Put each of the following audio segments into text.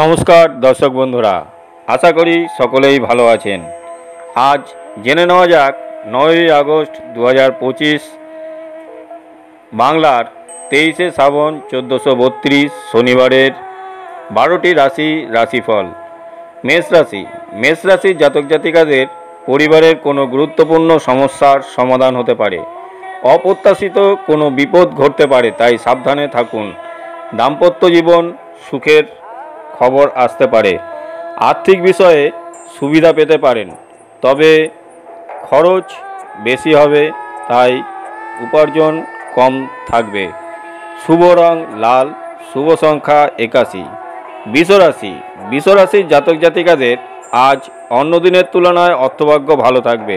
নমস্কার দর্শক বন্ধুরা, আশা করি সকলেই ভালো আছেন। আজ জেনে নেওয়া যাক 9ই আগস্ট 2025 বাংলার 23শে শ্রাবণ 1432 শনিবারের 12টি রাশিফল। মেষ রাশির জাতক জাতিকাদের পরিবারের কোনো গুরুত্বপূর্ণ সমস্যার সমাধান হতে পারে। অপ্রত্যাশিত কোনো বিপদ ঘটতে পারে, তাই সাবধানে থাকুন। দাম্পত্য জীবন সুখের খবর আসতে পারে। আর্থিক বিষয়ে সুবিধা পেতে পারেন, তবে খরচ বেশি হবে, তাই উপার্জন কম থাকবে। শুভ রং লাল, শুভ সংখ্যা 81। বৃষ রাশির জাতক জাতিকাদের আজ অন্য দিনের তুলনায় অর্থভাগ্য ভালো থাকবে।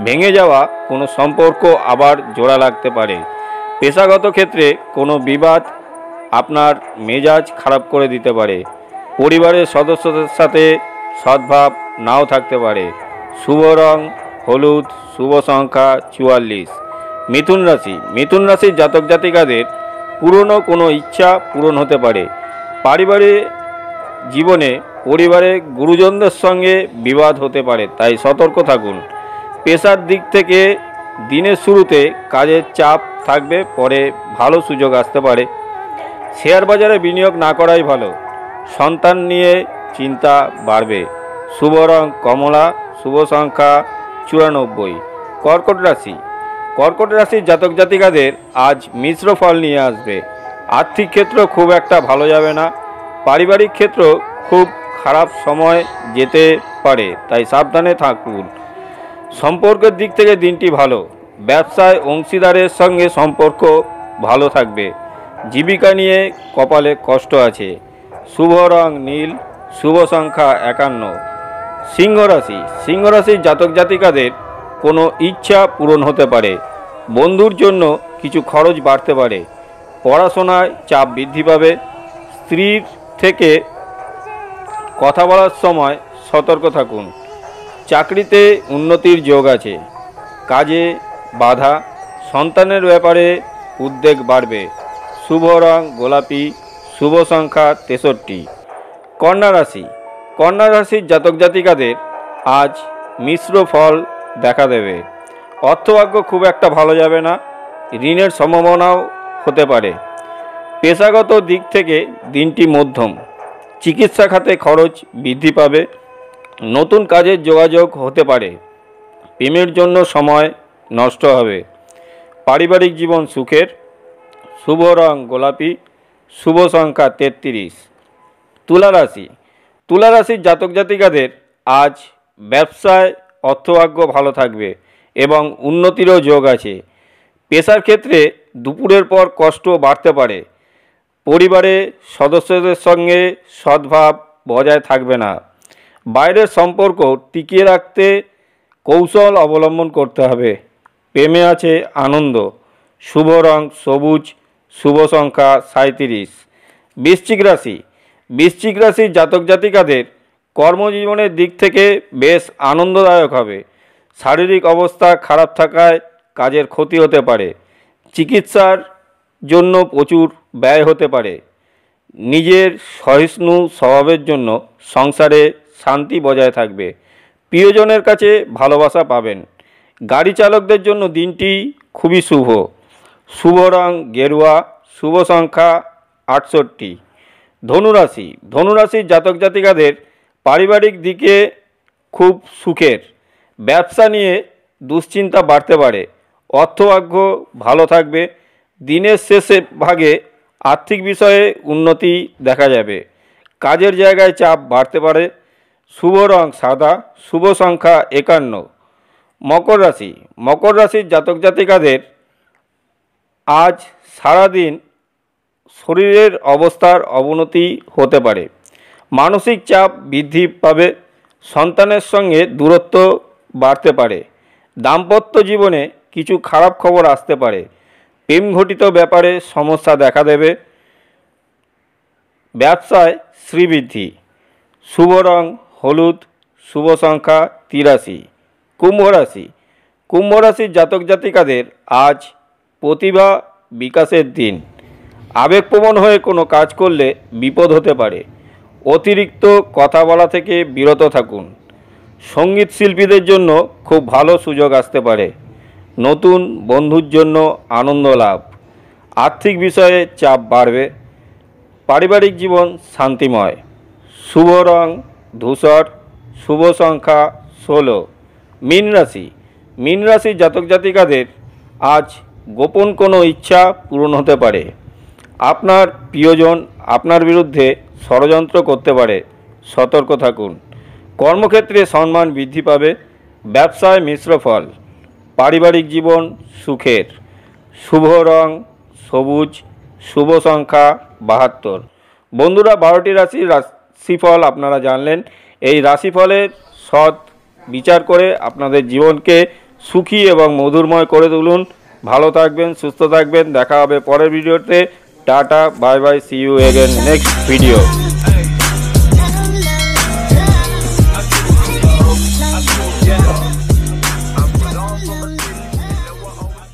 ভেঙে যাওয়া কোনো সম্পর্ক আবার জোড়া লাগতে পারে। পেশাগত ক্ষেত্রে কোনো বিবাদ আপনার মেজাজ খারাপ করে দিতে পারে। পরিবারের সদস্যদের সাথে সদ্ভাব নাও থাকতে পারে। শুভ রং হলুদ, শুভ সংখ্যা 44। মিথুন রাশির জাতক জাতিকাদের পুরনো কোনো ইচ্ছা পূরণ হতে পারে। পারিবারিক জীবনে পরিবারের গুরুজনদের সঙ্গে বিবাদ হতে পারে, তাই সতর্ক থাকুন। পেশার দিক থেকে দিনের শুরুতে কাজের চাপ থাকবে, পরে ভালো সুযোগ আসতে পারে। শেয়ার বাজারে বিনিয়োগ না করাই ভালো। সন্তান নিয়ে চিন্তা বাড়বে। শুভ রং কমলা, শুভ সংখ্যা 94। কর্কট রাশির জাতক জাতিকাদের আজ মিশ্র ফল নিয়ে আসবে। আর্থিক ক্ষেত্র খুব একটা ভালো যাবে না। পারিবারিক ক্ষেত্র খুব খারাপ সময় যেতে পারে, তাই সাবধানে থাকুন। সম্পর্কের দিক থেকে দিনটি ভালো। ব্যবসায় অংশীদারের সঙ্গে সম্পর্ক ভালো থাকবে। জীবিকা নিয়ে কপালে কষ্ট আছে। শুভ রং নীল, শুভ সংখ্যা 51। সিংহ রাশির জাতক জাতিকাদের কোনো ইচ্ছা পূরণ হতে পারে। বন্ধুর জন্য কিছু খরচ বাড়তে পারে। পড়াশোনায় চাপ বৃদ্ধি পাবে। স্ত্রীর থেকে কথা বলার সময় সতর্ক থাকুন। চাকরিতে উন্নতির যোগ আছে। কাজে বাধা। সন্তানের ব্যাপারে উদ্বেগ বাড়বে। শুভ রং গোলাপি, শুভ সংখ্যা 63। কন্যা রাশির জাতক জাতিকাদের আজ মিশ্র ফল দেখা দেবে। অর্থভাগ্য খুব একটা ভালো যাবে না। ঋণের সম্ভাবনাও হতে পারে। পেশাগত দিক থেকে দিনটি মধ্যম। চিকিৎসা খাতে খরচ বৃদ্ধি পাবে। নতুন কাজের যোগাযোগ হতে পারে। প্রেমের জন্য সময় নষ্ট হবে। পারিবারিক জীবন সুখের। শুভ রং গোলাপি, শুভ সংখ্যা 33। তুলা রাশির জাতক জাতিকাদের আজ ব্যবসায় অর্থভাগ্য ভালো থাকবে এবং উন্নতিরও যোগ আছে। পেশার ক্ষেত্রে দুপুরের পর কষ্ট বাড়তে পারে। পরিবারের সদস্যদের সঙ্গে সদ্ভাব বজায় থাকবে না। বাইরের সম্পর্ক টিকিয়ে রাখতে কৌশল অবলম্বন করতে হবে। প্রেমে আছে আনন্দ। শুভ রং সবুজ, শুভ সংখ্যা 37। বৃশ্চিক রাশির জাতক জাতিকাদের কর্মজীবনের দিক থেকে বেশ আনন্দদায়ক হবে। শারীরিক অবস্থা খারাপ থাকায় কাজের ক্ষতি হতে পারে। চিকিৎসার জন্য প্রচুর ব্যয় হতে পারে। নিজের সহিষ্ণু স্বভাবের জন্য সংসারে শান্তি বজায় থাকবে। প্রিয়জনের কাছে ভালোবাসা পাবেন। গাড়ি চালকদের জন্য দিনটি খুবই শুভ। শুভ রং গেরুয়া, শুভ সংখ্যা 68। ধনুরাশির জাতক জাতিকাদের পারিবারিক দিকে খুব সুখের। ব্যবসা নিয়ে দুশ্চিন্তা বাড়তে পারে। অর্থভাগ্য ভালো থাকবে। দিনের শেষে ভাগে আর্থিক বিষয়ে উন্নতি দেখা যাবে। কাজের জায়গায় চাপ বাড়তে পারে। শুভ রং সাদা, শুভ সংখ্যা 51। মকর রাশির জাতক জাতিকাদের আজ সারাদিন শরীরের অবস্থার অবনতি হতে পারে। মানসিক চাপ বৃদ্ধি পাবে। সন্তানের সঙ্গে দূরত্ব বাড়তে পারে। দাম্পত্য জীবনে কিছু খারাপ খবর আসতে পারে। প্রেম ঘটিত ব্যাপারে সমস্যা দেখা দেবে। ব্যবসায় শ্রীবৃদ্ধি। শুভ রং হলুদ, শুভ সংখ্যা 83। কুম্ভ রাশির জাতক জাতিকাদের আজ প্রতিভা বিকাশের দিন। আবেগপ্রবণ হয়ে কোনো কাজ করলে বিপদ হতে পারে। অতিরিক্ত কথা বলা থেকে বিরত থাকুন। সঙ্গীত শিল্পীদের জন্য খুব ভালো সুযোগ আসতে পারে। নতুন বন্ধুর জন্য আনন্দ লাভ। আর্থিক বিষয়ে চাপ বাড়বে। পারিবারিক জীবন শান্তিময়। শুভ রং ধূসর। শুভ সংখ্যা 16। মীন রাশি। মীন রাশির জাতক জাতিকাদের আজ গোপন কোনো ইচ্ছা পূরণ হতে পারে। আপনার প্রিয়জন আপনার বিরুদ্ধে ষড়যন্ত্র করতে পারে, সতর্ক থাকুন। কর্মক্ষেত্রে সম্মান বৃদ্ধি পাবে। ব্যবসায় মিশ্র ফল। পারিবারিক জীবন সুখের। শুভ রং সবুজ। শুভ সংখ্যা 72। বন্ধুরা, 12টি রাশির রাশিফল আপনারা জানলেন। এই রাশিফলের সৎ বিচার করে আপনাদের জীবনকে সুখী এবং মধুরময় করে তুলুন। ভালো থাকবেন, সুস্থ থাকবেন। দেখা হবে পরের ভিডিওতে। Tata, bye bye, see you again next video.